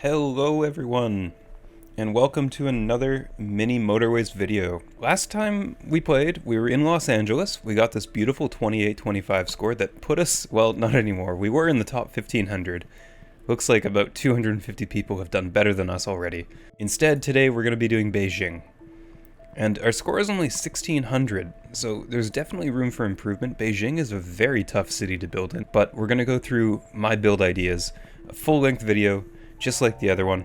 Hello everyone, and welcome to another Mini Motorways video. Last time we played, we were in Los Angeles. We got this beautiful 28-25 score that put us, well, not anymore. We were in the top 1500. Looks like about 250 people have done better than us already. Instead, today we're going to be doing Beijing. And our score is only 1600, so there's definitely room for improvement. Beijing is a very tough city to build in, but we're going to go through my build ideas, a full-length video, just like the other one.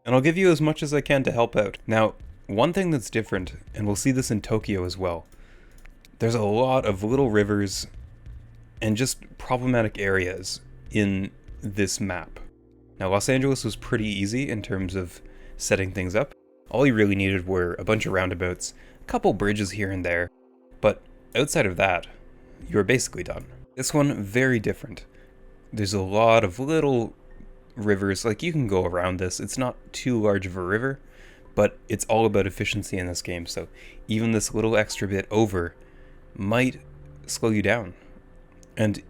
And I'll give you as much as I can to help out. Now, one thing that's different, and we'll see this in Tokyo as well, there's a lot of little rivers and just problematic areas in this map. Now, Los Angeles was pretty easy in terms of setting things up. All you really needed were a bunch of roundabouts, a couple bridges here and there, but outside of that, you were basically done. This one, very different. There's a lot of little rivers, like you can go around this. It's not too large of a river, but it's all about efficiency in this game, so even this little extra bit over might slow you down. And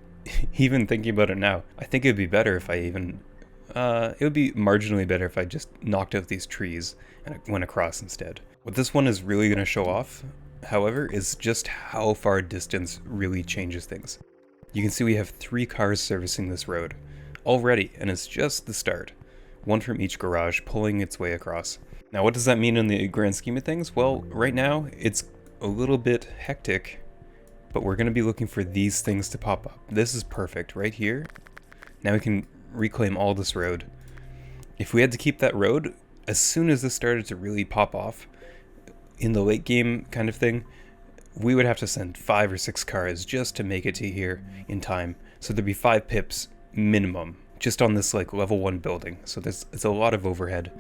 even thinking about it now, I think it would be better if I even, it would be marginally better if I just knocked out these trees and went across instead. What this one is really going to show off, however, is just how far distance really changes things. You can see we have 3 cars servicing this road already, and it's just the start. One from each garage pulling its way across. Now, what does that mean in the grand scheme of things? Well, right now it's a little bit hectic, but we're going to be looking for these things to pop up. This is perfect right here. Now we can reclaim all this road. If we had to keep that road, as soon as this started to really pop off in the late game kind of thing, we would have to send 5 or 6 cars just to make it to here in time. So there'd be 5 pips minimum just on this like level 1 building. So it's a lot of overhead.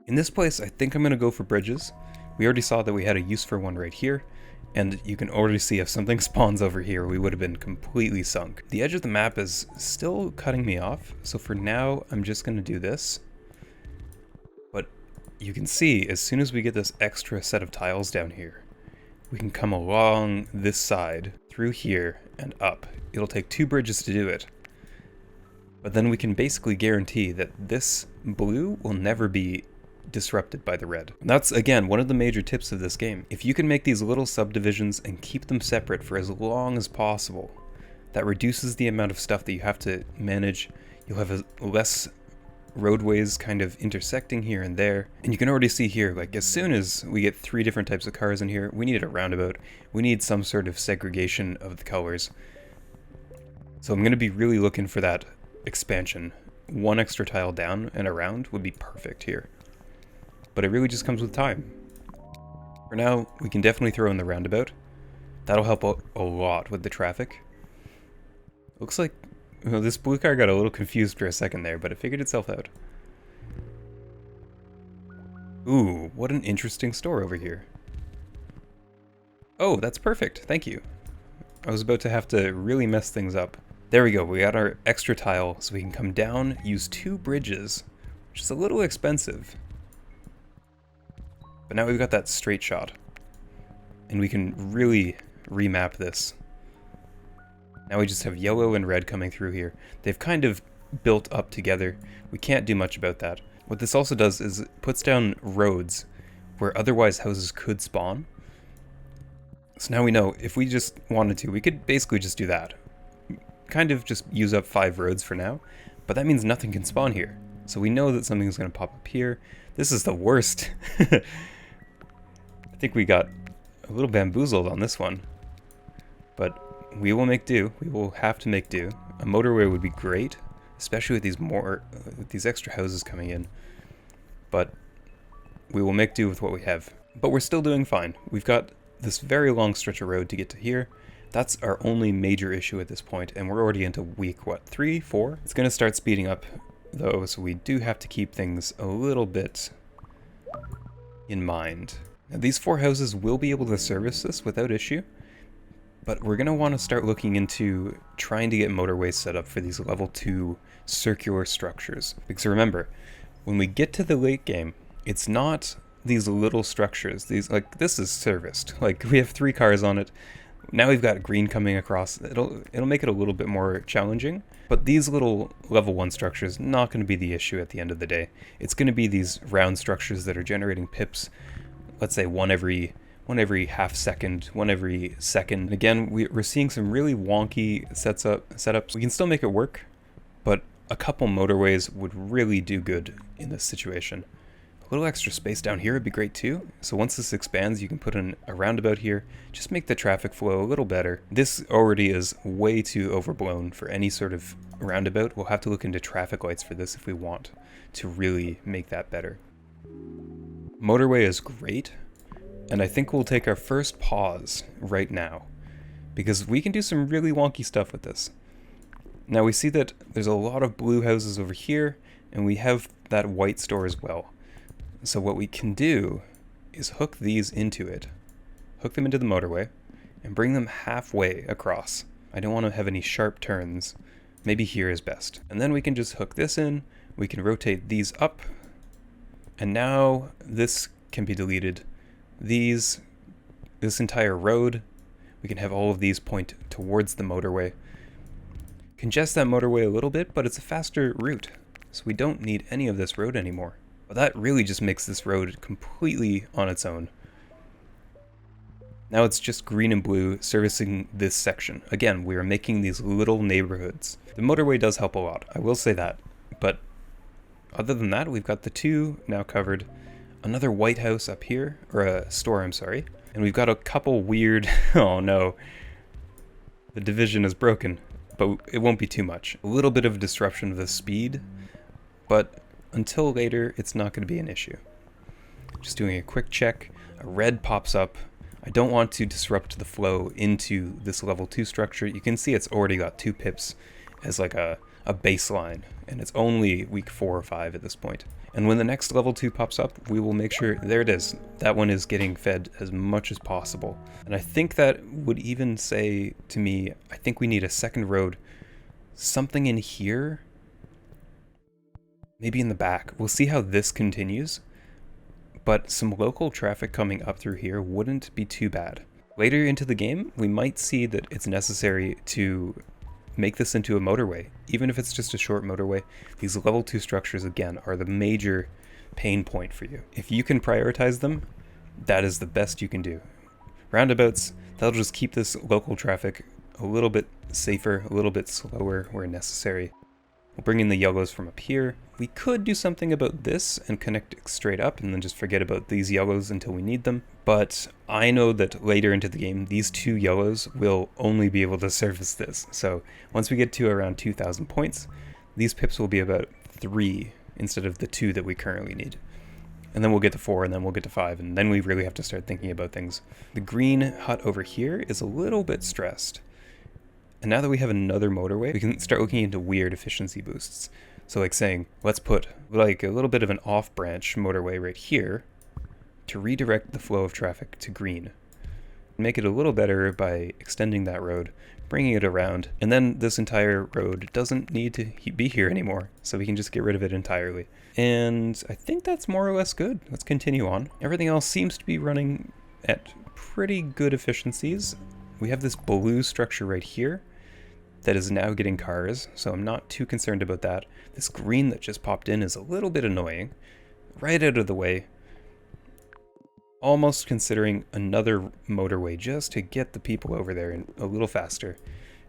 In this place, I think I'm going to go for bridges. We already saw that we had a use for one right here, and you can already see if something spawns over here, we would have been completely sunk. The edge of the map is still cutting me off, so for now I'm just going to do this. But you can see as soon as we get this extra set of tiles down here, we can come along this side, through here, and up. It'll take 2 bridges to do it. But then we can basically guarantee that this blue will never be disrupted by the red. And that's, again, one of the major tips of this game. If you can make these little subdivisions and keep them separate for as long as possible, that reduces the amount of stuff that you have to manage. You'll have less roadways kind of intersecting here and there. And you can already see here, like as soon as we get 3 different types of cars in here, we need a roundabout. We need some sort of segregation of the colors. So I'm going to be really looking for that expansion. 1 extra tile down and around would be perfect here. But it really just comes with time. For now, we can definitely throw in the roundabout. That'll help out a lot with the traffic. Looks like well, this blue car got a little confused for a second there, but it figured itself out. Ooh, what an interesting store over here. Oh, that's perfect. Thank you. I was about to have to really mess things up. There we go. We got our extra tile, so we can come down, use 2 bridges, which is a little expensive. But now we've got that straight shot. And we can really remap this. Now we just have yellow and red coming through here. They've kind of built up together. We can't do much about that. What this also does is it puts down roads where otherwise houses could spawn. So now we know if we just wanted to, we could basically just do that. Kind of just use up 5 roads for now, but that means nothing can spawn here. So we know that something's going to pop up here. This is the worst. I think we got a little bamboozled on this one, but we will make do. We will have to make do. A motorway would be great, especially with these extra houses coming in. But we will make do with what we have. But we're still doing fine. We've got this very long stretch of road to get to here. That's our only major issue at this point, and we're already into week, what, 3, 4? It's going to start speeding up, though, so we do have to keep things a little bit in mind. Now, these 4 houses will be able to service this without issue. But we're going to want to start looking into trying to get motorways set up for these level 2 circular structures. Because remember, when we get to the late game, it's not these little structures. These, like, this is serviced. Like, we have 3 cars on it. Now we've got green coming across. It'll make it a little bit more challenging, but these little level 1 structures not going to be the issue at the end of the day. It's going to be these round structures that are generating pips, let's say one every half second, one every second. Again, we're seeing some really wonky setups. We can still make it work, but a couple motorways would really do good in this situation. A little extra space down here would be great too. So once this expands, you can put in a roundabout here, just make the traffic flow a little better. This already is way too overblown for any sort of roundabout. We'll have to look into traffic lights for this if we want to really make that better. Motorway is great, and I think we'll take our first pause right now, because we can do some really wonky stuff with this. Now we see that there's a lot of blue houses over here, and we have that white store as well. So what we can do is hook these into it, hook them into the motorway, and bring them halfway across. I don't want to have any sharp turns. Maybe here is best. And then we can just hook this in, we can rotate these up, and now this can be deleted. This entire road, we can have all of these point towards the motorway. Congest that motorway a little bit, but it's a faster route, so we don't need any of this road anymore. But that really just makes this road completely on its own. Now it's just green and blue servicing this section. Again, we are making these little neighborhoods. The motorway does help a lot, I will say that. But other than that, we've got the two now covered. Another white house up here, or a store, I'm sorry. And we've got a couple weird, oh no. The division is broken, but it won't be too much. A little bit of disruption of the speed, but until later, it's not going to be an issue. Just doing a quick check, a red pops up. I don't want to disrupt the flow into this level 2 structure. You can see it's already got 2 pips as like a baseline, and it's only week 4 or 5 at this point. And when the next level 2 pops up, we will make sure, there it is, that one is getting fed as much as possible. And I think that would even say to me, I think we need a second road, something in here, maybe in the back. We'll see how this continues, but some local traffic coming up through here wouldn't be too bad. Later into the game, we might see that it's necessary to make this into a motorway. Even if it's just a short motorway, these level 2 structures, again, are the major pain point for you. If you can prioritize them, that is the best you can do. Roundabouts, that'll just keep this local traffic a little bit safer, a little bit slower where necessary. We'll bring in the yellows from up here. We could do something about this and connect it straight up and then just forget about these yellows until we need them. But I know that later into the game, these 2 yellows will only be able to service this. So once we get to around 2,000 points, these pips will be about 3 instead of the 2 that we currently need. And then we'll get to 4, and then we'll get to 5, and then we really have to start thinking about things. The green hut over here is a little bit stressed. And now that we have another motorway, we can start looking into weird efficiency boosts. So like saying, let's put like a little bit of an off-branch motorway right here to redirect the flow of traffic to green. Make it a little better by extending that road, bringing it around, and then this entire road doesn't need to be here anymore, so we can just get rid of it entirely. And I think that's more or less good. Let's continue on. Everything else seems to be running at pretty good efficiencies. We have this blue structure right here that is now getting cars, so I'm not too concerned about that. This green that just popped in is a little bit annoying. Right out of the way. Almost considering another motorway just to get the people over there a little faster.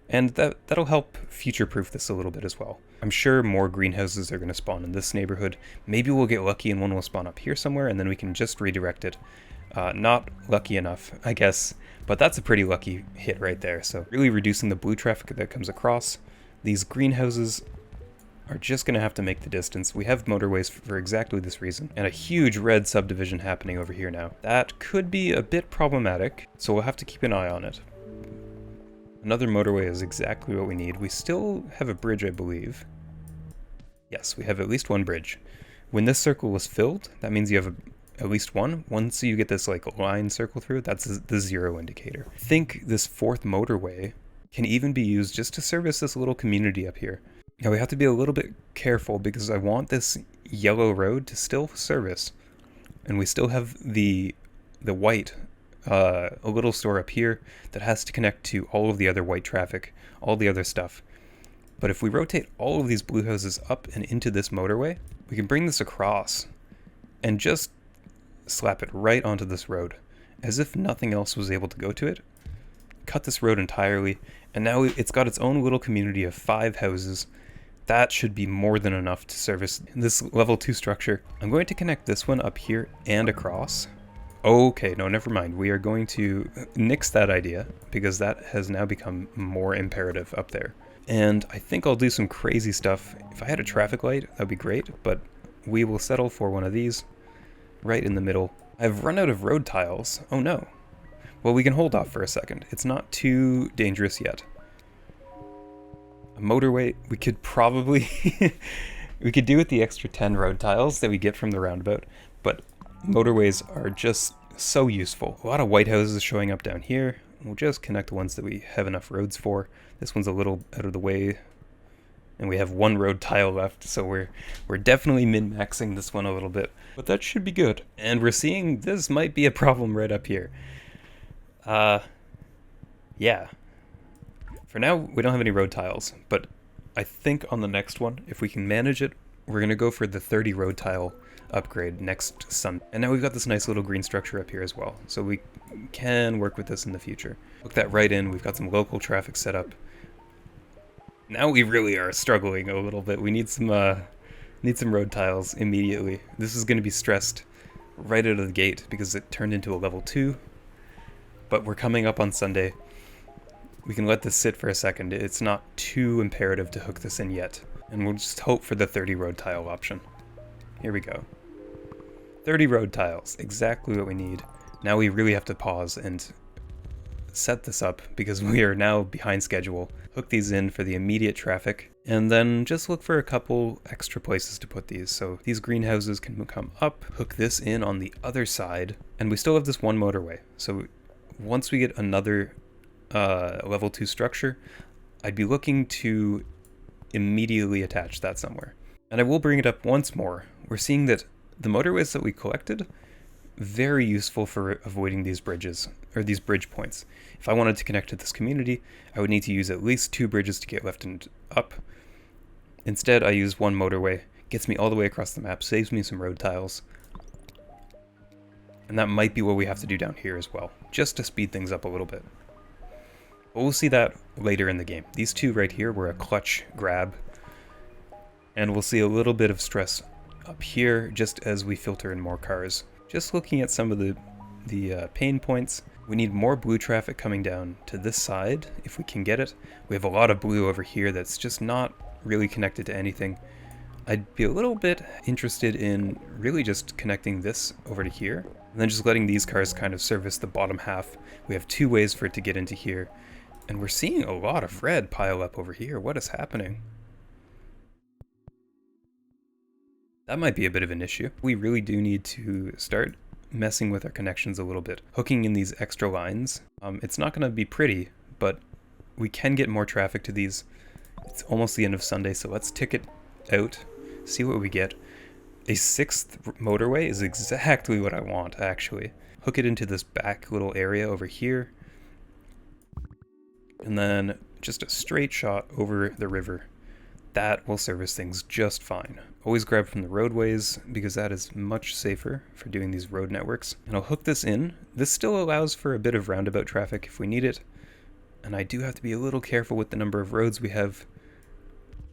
And that'll help future-proof this a little bit as well. I'm sure more greenhouses are going to spawn in this neighborhood. Maybe we'll get lucky and one will spawn up here somewhere, and then we can just redirect it. Not lucky enough, I guess, but that's a pretty lucky hit right there. So really reducing the blue traffic that comes across. These greenhouses are just going to have to make the distance. We have motorways for exactly this reason, and a huge red subdivision happening over here now. That could be a bit problematic, so we'll have to keep an eye on it. Another motorway is exactly what we need. We still have a bridge, I believe. Yes, we have at least one bridge. When this circle was filled, that means you have at least one. Once you get this like line circle through, that's the 0 indicator. I think this 4th motorway can even be used just to service this little community up here. Now we have to be a little bit careful because I want this yellow road to still service, and we still have the white a little store up here that has to connect to all of the other white traffic, all the other stuff. But if we rotate all of these blue houses up and into this motorway, we can bring this across and just slap it right onto this road, as if nothing else was able to go to it. Cut this road entirely, and now it's got its own little community of 5 houses. That should be more than enough to service this level 2 structure. I'm going to connect this one up here and across. Okay, no, never mind. We are going to nix that idea, because that has now become more imperative up there. And I think I'll do some crazy stuff. If I had a traffic light, that'd be great, but we will settle for one of these right in the middle. I've run out of road tiles. Oh no. Well, we can hold off for a second. It's not too dangerous yet. A motorway, we could probably we could do with the extra 10 road tiles that we get from the roundabout, but motorways are just so useful. A lot of white houses showing up down here. We'll just connect the ones that we have enough roads for. This one's a little out of the way, and we have 1 road tile left, so we're definitely min-maxing this one a little bit, but that should be good. And we're seeing this might be a problem right up here. Yeah. For now, we don't have any road tiles, but I think on the next one, if we can manage it, we're going to go for the 30 road tile upgrade next Sunday. And now we've got this nice little green structure up here as well, so we can work with this in the future. Hook that right in. We've got some local traffic set up. Now we really are struggling a little bit. We need some road tiles immediately. This is going to be stressed right out of the gate because it turned into a level 2, but we're coming up on Sunday. We can let this sit for a second. It's not too imperative to hook this in yet. And we'll just hope for the 30 road tile option. Here we go. 30 road tiles, exactly what we need. Now we really have to pause and set this up because we are now behind schedule. Hook these in for the immediate traffic, and then just look for a couple extra places to put these. So these greenhouses can come up, hook this in on the other side, and we still have this 1 motorway. So once we get another level 2 structure, I'd be looking to immediately attach that somewhere. And I will bring it up once more. We're seeing that the motorways that we collected, very useful for avoiding these bridges, or these bridge points. If I wanted to connect to this community, I would need to use at least 2 bridges to get left and up. Instead, I use 1 motorway, gets me all the way across the map, saves me some road tiles. And that might be what we have to do down here as well, just to speed things up a little bit. But we'll see that later in the game. These 2 right here were a clutch grab, and we'll see a little bit of stress up here just as we filter in more cars. Just looking at some of the pain points, we need more blue traffic coming down to this side if we can get it. We have a lot of blue over here that's just not really connected to anything. I'd be a little bit interested in really just connecting this over to here, and then just letting these cars kind of service the bottom half. We have 2 ways for it to get into here, and we're seeing a lot of red pile up over here. What is happening? That might be a bit of an issue. We really do need to start messing with our connections a little bit. Hooking in these extra lines. It's not going to be pretty, but we can get more traffic to these. It's almost the end of Sunday, so let's tick it out, see what we get. A 6th motorway is exactly what I want, actually. Hook it into this back little area over here, and then just a straight shot over the river. That will service things just fine. Always grab from the roadways, because that is much safer for doing these road networks. And I'll hook this in. This still allows for a bit of roundabout traffic if we need it. And I do have to be a little careful with the number of roads we have.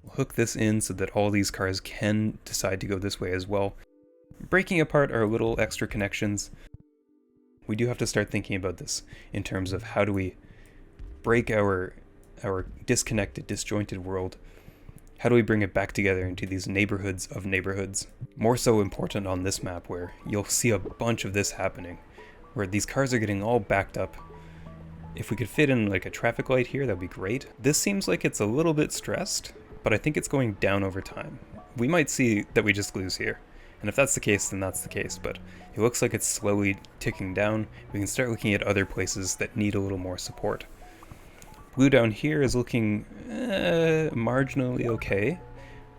We'll hook this in so that all these cars can decide to go this way as well. Breaking apart our little extra connections, we do have to start thinking about this in terms of how do we break our disconnected, disjointed world. How do we bring it back together into these neighborhoods of neighborhoods? More so important on this map, where you'll see a bunch of this happening, where these cars are getting all backed up. If we could fit in like a traffic light here, that'd be great. This seems like it's a little bit stressed, but I think it's going down over time. We might see that we just lose here. And if that's the case, then that's the case, but it looks like it's slowly ticking down. We can start looking at other places that need a little more support. Blue down here is looking marginally okay.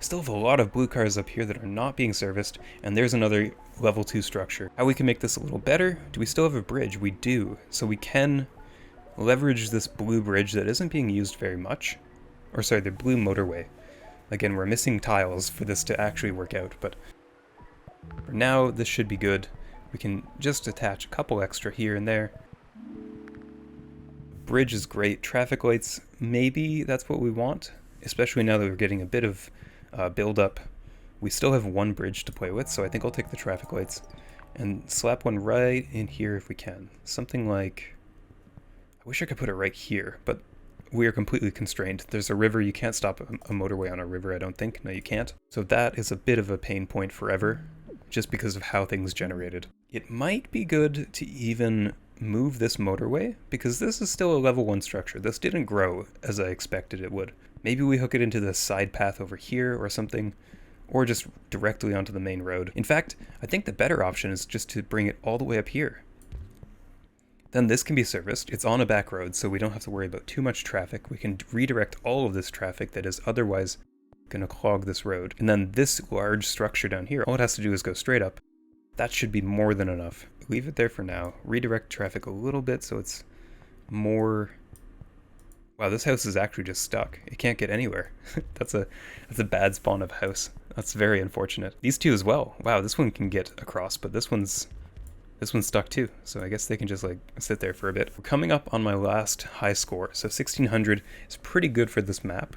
Still have a lot of blue cars up here that are not being serviced, and there's another level 2 structure. How we can make this a little better? Do we still have a bridge? We do. So we can leverage this blue bridge that isn't being used very much. Or sorry, the blue motorway. Again, we're missing tiles for this to actually work out, but for now, this should be good. We can just attach a couple extra here and there. Bridge is great. Traffic lights, maybe that's what we want, especially now that we're getting a bit of build up. We still have one bridge to play with, so I think I'll take the traffic lights and slap one right in here if we can. Something like, I wish I could put it right here, but we are completely constrained. There's a river. You can't stop a motorway on a river, I don't think. No, you can't. So that is a bit of a pain point forever, just because of how things generated. It might be good to even move this motorway, because this is still a level 1 structure. This didn't grow as I expected it would. Maybe we hook it into the side path over here or something, or just directly onto the main road. In fact, I think the better option is just to bring it all the way up here. Then this can be serviced. It's on a back road, so we don't have to worry about too much traffic. We can redirect all of this traffic that is otherwise going to clog this road. And then this large structure down here, all it has to do is go straight up. That should be more than enough. Leave it there for now. Redirect traffic a little bit so it's more... Wow, this house is actually just stuck. It can't get anywhere. That's a bad spawn of house. That's very unfortunate. These two as well. Wow, this one can get across, but this one's stuck too. So I guess they can just like sit there for a bit. We're coming up on my last high score. So 1600 is pretty good for this map.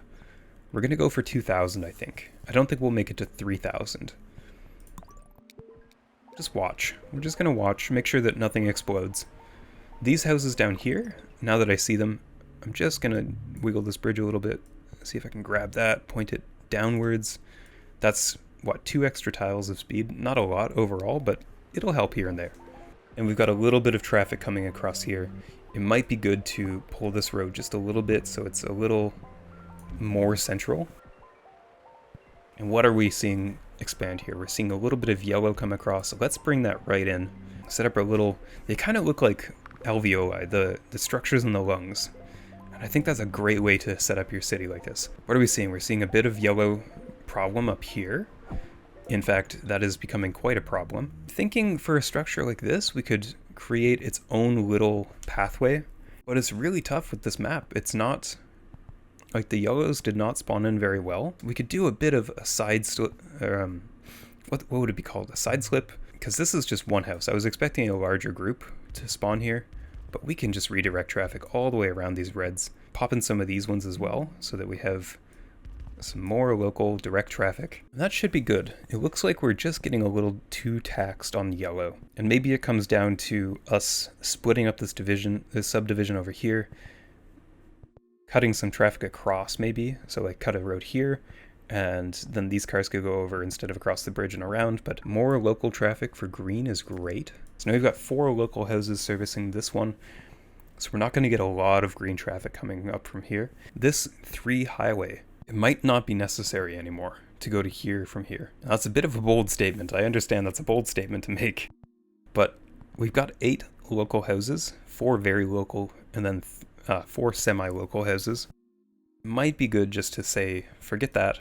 We're gonna go for 2000, I think. I don't think we'll make it to 3000. Just watch. We're just gonna watch, make sure that nothing explodes. These houses down here, now that I see them, I'm just gonna wiggle this bridge a little bit, see if I can grab that, point it downwards. That's, what, 2 extra tiles of speed? Not a lot overall, but it'll help here and there. And we've got a little bit of traffic coming across here. It might be good to pull this road just a little bit so it's a little more central. And what are we seeing expand here? We're seeing a little bit of yellow come across, so let's bring that right in. Set up our little, they kind of look like alveoli, the structures in the lungs. And I think that's a great way to set up your city like this. What are we seeing? We're seeing a bit of yellow problem up here. In fact, that is becoming quite a problem. Thinking for a structure like this, we could create its own little pathway. But it's really tough with this map. It's not, like the yellows did not spawn in very well. We could do a bit of a side slip, what would it be called? A side slip? Because this is just one house. I was expecting a larger group to spawn here. But we can just redirect traffic all the way around these reds. Pop in some of these ones as well, so that we have some more local direct traffic. And that should be good. It looks like we're just getting a little too taxed on yellow. And maybe it comes down to us splitting up this subdivision over here, cutting some traffic across maybe. So like cut a road here, and then these cars could go over instead of across the bridge and around. But more local traffic for green is great. So now we've got 4 local houses servicing this one. So we're not going to get a lot of green traffic coming up from here. This 3 highway, it might not be necessary anymore to go to here from here. Now, that's a bit of a bold statement. I understand that's a bold statement to make. But we've got 8 local houses, 4 very local, and then 4 semi-local houses. It might be good just to say, forget that,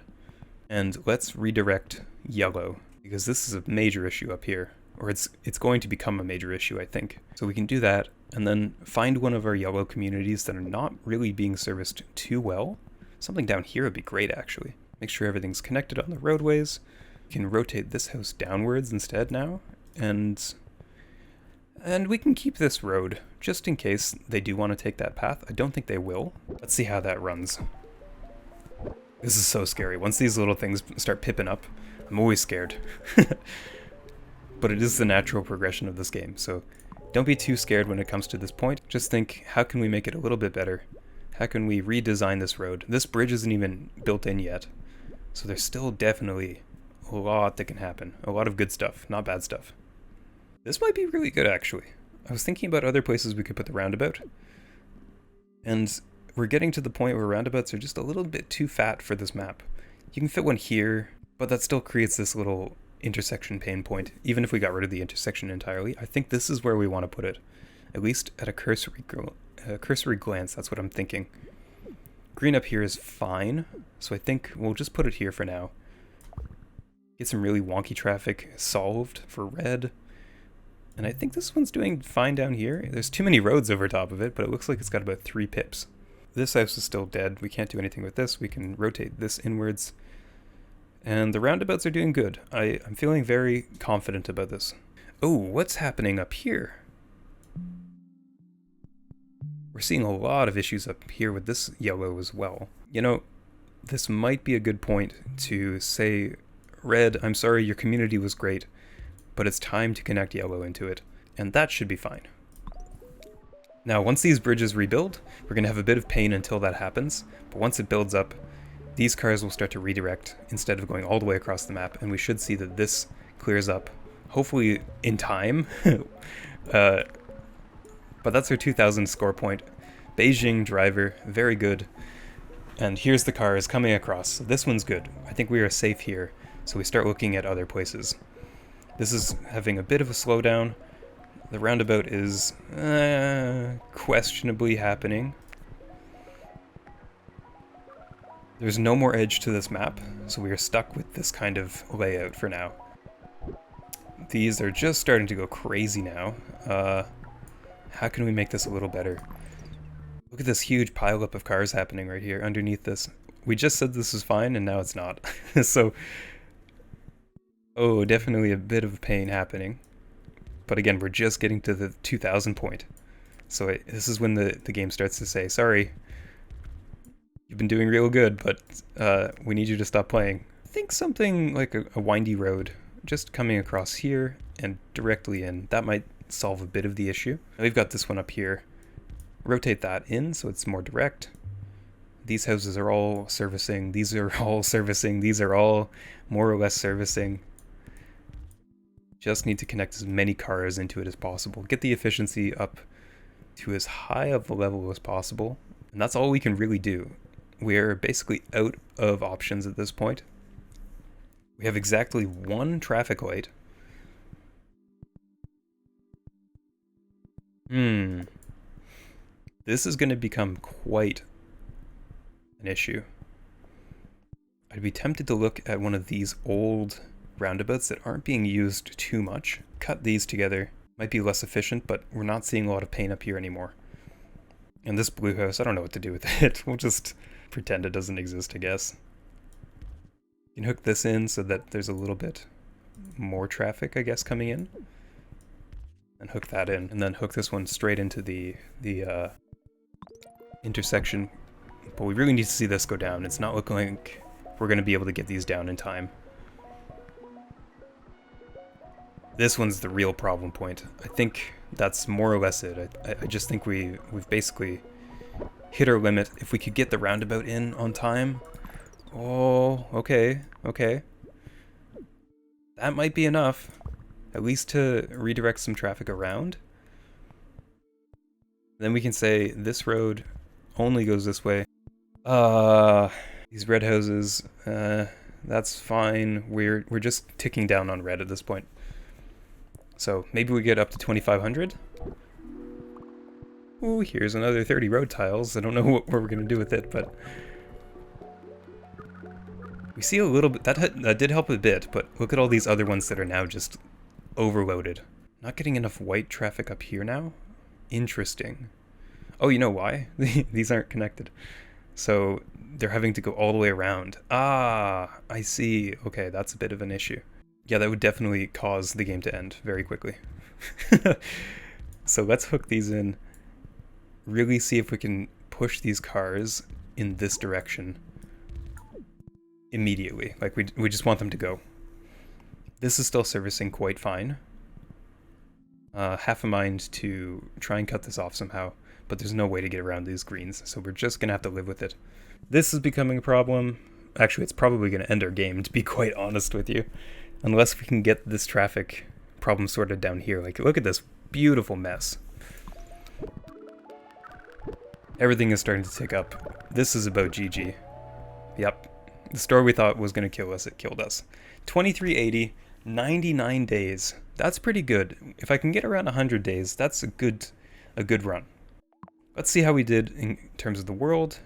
and let's redirect yellow, because this is a major issue up here. Or it's going to become a major issue, I think. So we can do that, and then find one of our yellow communities that are not really being serviced too well. Something down here would be great, actually. Make sure everything's connected on the roadways. We can rotate this house downwards instead now, and we can keep this road, just in case they do want to take that path. I don't think they will. Let's see how that runs. This is so scary. Once these little things start pipping up, I'm always scared. But it is the natural progression of this game, so don't be too scared when it comes to this point. Just think, how can we make it a little bit better? How can we redesign this road? This bridge isn't even built in yet, so there's still definitely a lot that can happen. A lot of good stuff, not bad stuff. This might be really good, actually. I was thinking about other places we could put the roundabout, and we're getting to the point where roundabouts are just a little bit too fat for this map. You can fit one here, but that still creates this little intersection pain point. Even if we got rid of the intersection entirely, I think this is where we want to put it, at least at a cursory glance. That's what I'm thinking. Green up here is fine, so I think we'll just put it here for now. Get some really wonky traffic solved for red. And I think this one's doing fine down here. There's too many roads over top of it, but it looks like it's got about 3 pips. This house is still dead. We can't do anything with this. We can rotate this inwards. And the roundabouts are doing good. I'm feeling very confident about this. Oh, what's happening up here? We're seeing a lot of issues up here with this yellow as well. You know, this might be a good point to say, red, I'm sorry, your community was great, but it's time to connect yellow into it, and that should be fine. Now, once these bridges rebuild, we're going to have a bit of pain until that happens, but once it builds up, these cars will start to redirect instead of going all the way across the map, and we should see that this clears up, hopefully in time. But that's our 2000 score point. Beijing driver, very good. And here's the cars coming across. So this one's good. I think we are safe here, so we start looking at other places. This is having a bit of a slowdown. The roundabout is questionably happening. There's no more edge to this map, so we are stuck with this kind of layout for now. These are just starting to go crazy now. How can we make this a little better? Look at this huge pileup of cars happening right here underneath this. We just said this was fine, and now it's not. So, oh, definitely a bit of pain happening. But again, we're just getting to the 2000 point. So this is when the game starts to say, sorry, you've been doing real good, but we need you to stop playing. I think something like a windy road just coming across here and directly in, that might solve a bit of the issue. We've got this one up here. Rotate that in so it's more direct. These houses are all servicing, these are all servicing, these are all more or less servicing. Just need to connect as many cars into it as possible. Get the efficiency up to as high of a level as possible. And that's all we can really do. We're basically out of options at this point. We have exactly 1 traffic light. This is going to become quite an issue. I'd be tempted to look at one of these old roundabouts that aren't being used too much. Cut these together. Might be less efficient, but we're not seeing a lot of paint up here anymore. And this blue house, I don't know what to do with it. We'll just pretend it doesn't exist, I guess. You can hook this in so that there's a little bit more traffic, I guess, coming in. And hook that in, and then hook this one straight into the intersection. But we really need to see this go down. It's not looking like we're going to be able to get these down in time. This one's the real problem point. I think that's more or less it. I just think we've basically hit our limit. If we could get the roundabout in on time. Oh, okay. That might be enough. At least to redirect some traffic around. Then we can say this road only goes this way. These red houses, that's fine. We're just ticking down on red at this point. So maybe we get up to 2500. Ooh, here's another 30 road tiles. I don't know what we're gonna do with it, but we see a little bit. That did help a bit, but look at all these other ones that are now just overloaded. Not getting enough white traffic up here now? Interesting. Oh, you know why? These aren't connected. So they're having to go all the way around. Ah, I see. Okay, that's a bit of an issue. Yeah, that would definitely cause the game to end very quickly. So let's hook these in. Really see if we can push these cars in this direction immediately. Like we just want them to go. This is still servicing quite fine. Half a mind to try and cut this off somehow, but there's no way to get around these greens, so we're just gonna have to live with it. This is becoming a problem. Actually, it's probably gonna end our game, to be quite honest with you. Unless we can get this traffic problem sorted down here. Like, look at this beautiful mess. Everything is starting to tick up. This is about GG. Yep. The store we thought was gonna kill us, it killed us. 2380, 99 days. That's pretty good. If I can get around 100 days, that's a good run. Let's see how we did in terms of the world.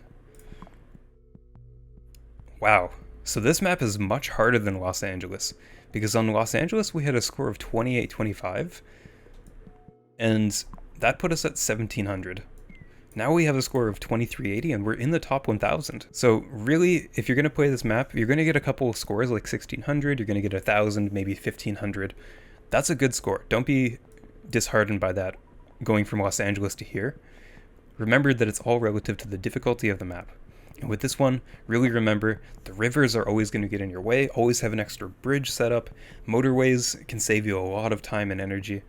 Wow, So this map is much harder than Los Angeles, because on Los Angeles we had a score of 2825, and that put us at 1700. Now we have a score of 2380 and we're in the top 1000. So really, if you're going to play this map, you're going to get a couple of scores like 1600, you're going to get 1000, maybe 1500. That's a good score. Don't be disheartened by that going from Los Angeles to here. Remember that it's all relative to the difficulty of the map. And with this one, really remember, the rivers are always going to get in your way, always have an extra bridge set up. Motorways can save you a lot of time and energy.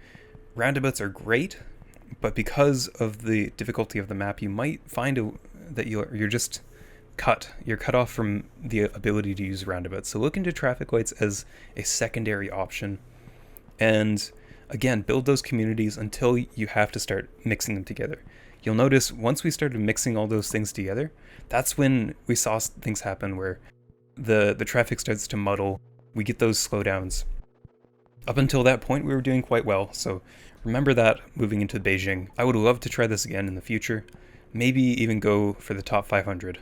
Roundabouts are great, but because of the difficulty of the map, you might find that you're just cut. You're cut off from the ability to use roundabouts. So look into traffic lights as a secondary option. And again, build those communities until you have to start mixing them together. You'll notice once we started mixing all those things together, that's when we saw things happen where the traffic starts to muddle. We get those slowdowns. Up until that point, we were doing quite well, so remember that moving into Beijing. I would love to try this again in the future, maybe even go for the top 500.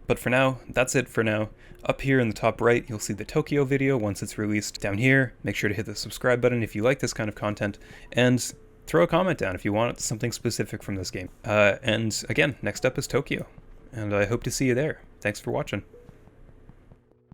But for now, that's it for now. Up here in the top right, you'll see the Tokyo video once it's released. Down here, make sure to hit the subscribe button if you like this kind of content, and throw a comment down if you want something specific from this game. And again, next up is Tokyo, and I hope to see you there. Thanks for watching.